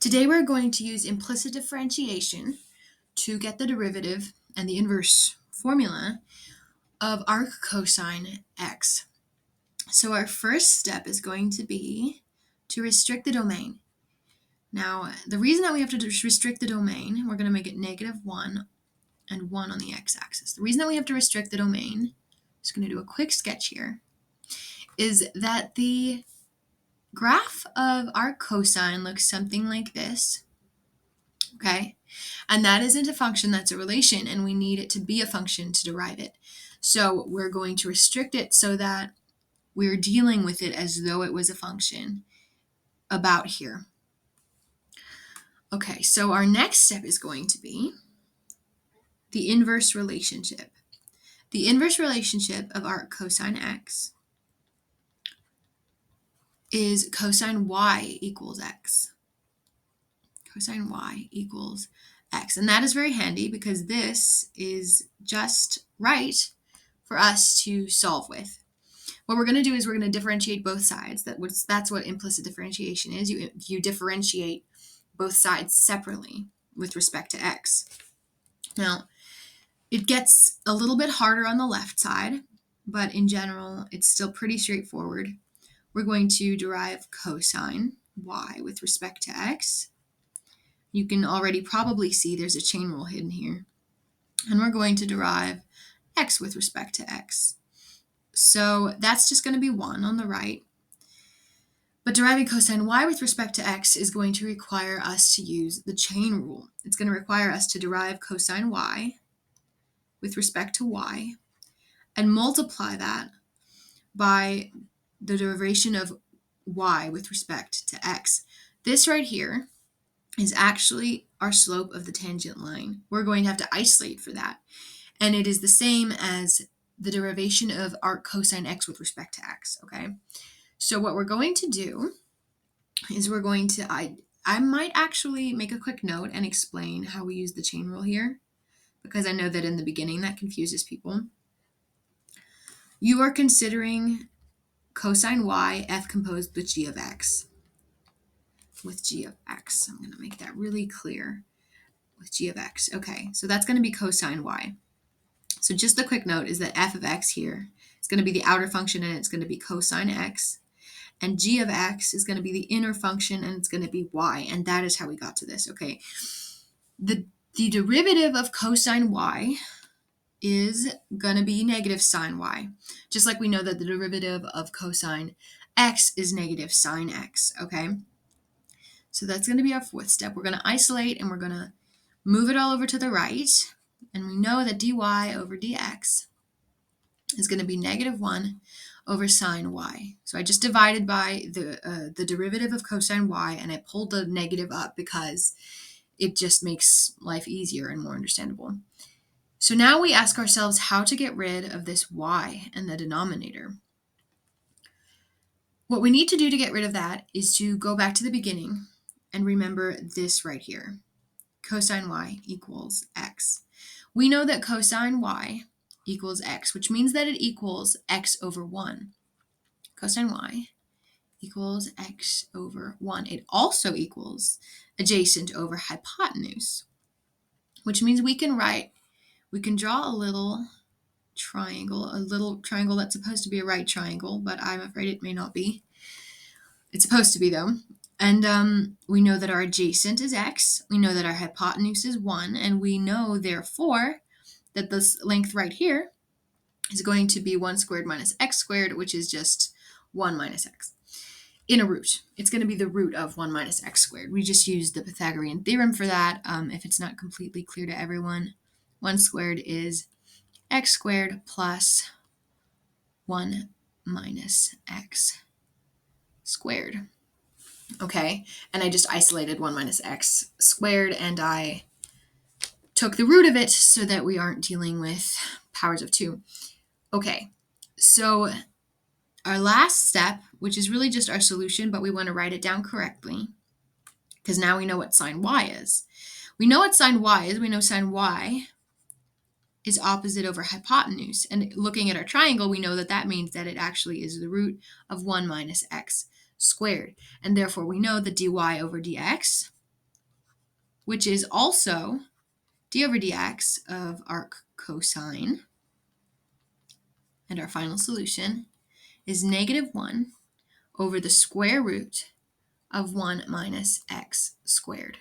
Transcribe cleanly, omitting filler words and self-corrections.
Today we're going to use implicit differentiation to get the derivative and the inverse formula of arc cosine x. So our first step is going to be to restrict the domain. Now, the reason that we have to restrict the domain, we're going to make it -1 and 1 on the x-axis. The reason that we have to restrict the domain, just going to do a quick sketch here, is that the graph of arc cosine looks something like this. Okay, and that isn't a function, that's a relation, and we need it to be a function to derive it. So we're going to restrict it so that we're dealing with it as though it was a function about here. Okay, so our next step is going to be the inverse relationship. The inverse relationship of arc cosine x is cosine y equals x. Cosine y equals x. And that is very handy because this is just right for us to solve with. What we're going to do is we're going to differentiate both sides. That's what implicit differentiation is. You differentiate both sides separately with respect to x. Now, it gets a little bit harder on the left side, but in general, it's still pretty straightforward. We're going to derive cosine y with respect to x. You can already probably see there's a chain rule hidden here. And we're going to derive x with respect to x. So that's just going to be 1 on the right. But deriving cosine y with respect to x is going to require us to use the chain rule. It's going to require us to derive cosine y with respect to y and multiply that by the derivation of y with respect to x. This right here is actually our slope of the tangent line. We're going to have to isolate for that. And it is the same as the derivation of arc cosine x with respect to x, okay? So what we're going to do is we're going to, I might actually make a quick note and explain how we use the chain rule here, because I know that in the beginning that confuses people. You are considering cosine y f composed with g of x. With g of x. I'm going to make that really clear. With g of x. Okay, so that's going to be cosine y. So just a quick note is that f of x here is going to be the outer function and it's going to be cosine x. And g of x is going to be the inner function and it's going to be y. And that is how we got to this. Okay, the derivative of cosine y is going to be negative sine y. Just like we know that the derivative of cosine x is negative sine x. Okay, so that's going to be our fourth step. We're going to isolate and we're going to move it all over to the right. And we know that dy over dx is going to be -1 over sine y. So I just divided by the derivative of cosine y and I pulled the negative up because it just makes life easier and more understandable. So now we ask ourselves how to get rid of this y in the denominator. What we need to do to get rid of that is to go back to the beginning and remember this right here. Cosine y equals x. We know that cosine y equals x, which means that it equals x over 1. Cosine y equals x over 1. It also equals adjacent over hypotenuse, which means we can draw a little triangle that's supposed to be a right triangle, but I'm afraid it may not be. It's supposed to be though. And we know that our adjacent is x, we know that our hypotenuse is 1, and we know therefore that this length right here is going to be 1 squared minus x squared, which is just 1 minus x. In a root, it's going to be the root of 1 minus x squared. We just used the Pythagorean theorem for that. If it's not completely clear to everyone, 1 squared is x squared plus 1 minus x squared. Okay, and I just isolated 1 minus x squared and I took the root of it so that we aren't dealing with powers of 2. Okay, so our last step, which is really just our solution, but we want to write it down correctly because now we know what sine y is. We know what sine y is. We know sine y is opposite over hypotenuse. And looking at our triangle, we know that that means that it actually is the root of 1 minus x squared. And therefore, we know that dy over dx which is also d over dx of arc cosine. And our final solution is -1 over the square root of 1 minus x squared.